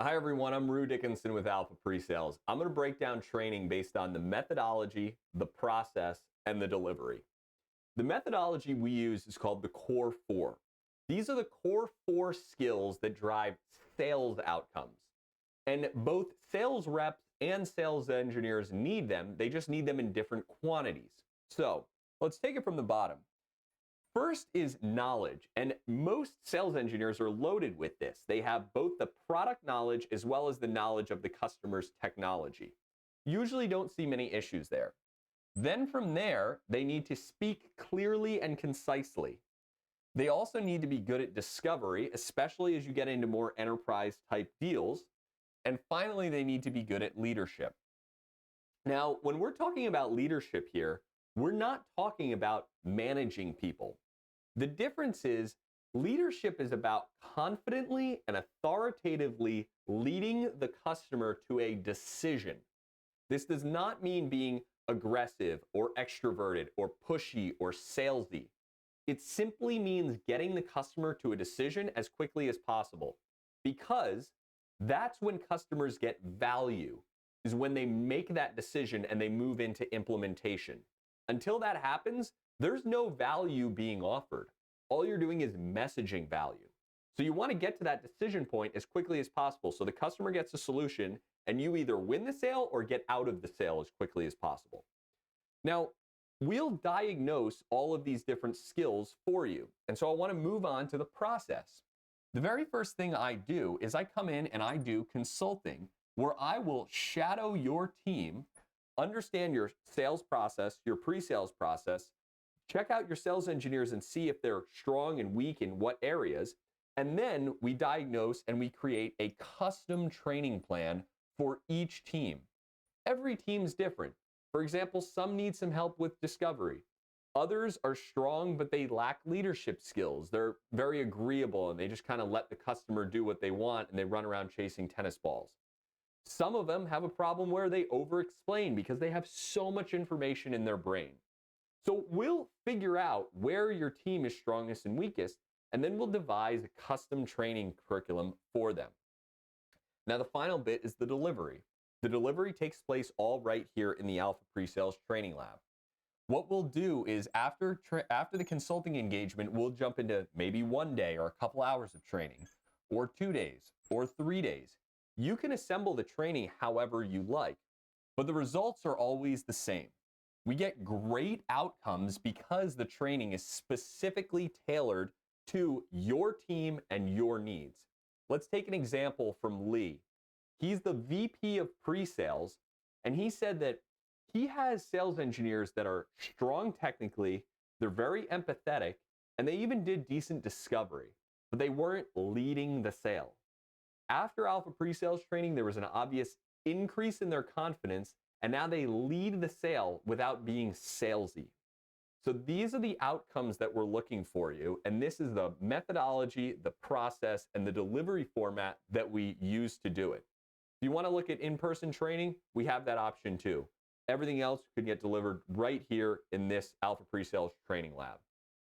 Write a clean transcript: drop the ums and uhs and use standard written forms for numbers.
Hi everyone, I'm Rue Dickinson with Alpha Presales. I'm going to break down training based on the methodology, the process, and the delivery. The methodology we use is called the Core 4. These are the core 4 skills that drive sales outcomes. And both sales reps and sales engineers need them, they just need them in different quantities. So let's take it from the bottom. First is knowledge, and most sales engineers are loaded with this. They have both the product knowledge as well as the knowledge of the customer's technology. Usually don't see many issues there. Then from there, they need to speak clearly and concisely. They also need to be good at discovery, especially as you get into more enterprise type deals. And finally, they need to be good at leadership. Now, when we're talking about leadership here, we're not talking about managing people. The difference is leadership is about confidently and authoritatively leading the customer to a decision. This does not mean being aggressive or extroverted or pushy or salesy. It simply means getting the customer to a decision as quickly as possible, because that's when customers get value, is when they make that decision and they move into implementation. Until that happens, there's no value being offered. All you're doing is messaging value. So you want to get to that decision point as quickly as possible so the customer gets a solution and you either win the sale or get out of the sale as quickly as possible. Now, we'll diagnose all of these different skills for you. And so I want to move on to the process. The very first thing I do is I come in and I do consulting, where I will shadow your team, understand your sales process, your pre-sales process, check out your sales engineers and see if they're strong and weak in what areas. And then we diagnose and we create a custom training plan for each team. Every team's different. For example, some need some help with discovery. Others are strong, but they lack leadership skills. They're very agreeable and they just kind of let the customer do what they want and they run around chasing tennis balls. Some of them have a problem where they over-explain because they have so much information in their brain. So we'll figure out where your team is strongest and weakest, and then we'll devise a custom training curriculum for them. Now, the final bit is the delivery. The delivery takes place all right here in the Alpha Presales Training Lab. What we'll do is after the consulting engagement, we'll jump into maybe 1 day or a couple hours of training, or 2 days, or 3 days. You can assemble the training however you like, but the results are always the same. We get great outcomes because the training is specifically tailored to your team and your needs. Let's take an example from Lee. He's the VP of pre-sales, and he said that he has sales engineers that are strong technically, they're very empathetic, and they even did decent discovery, but they weren't leading the sale. After Alpha Pre-sales training, there was an obvious increase in their confidence, and now they lead the sale without being salesy. So these are the outcomes that we're looking for you, and this is the methodology, the process, and the delivery format that we use to do it. If you want to look at in-person training, we have that option too. Everything else could get delivered right here in this Alpha Pre-sales training lab.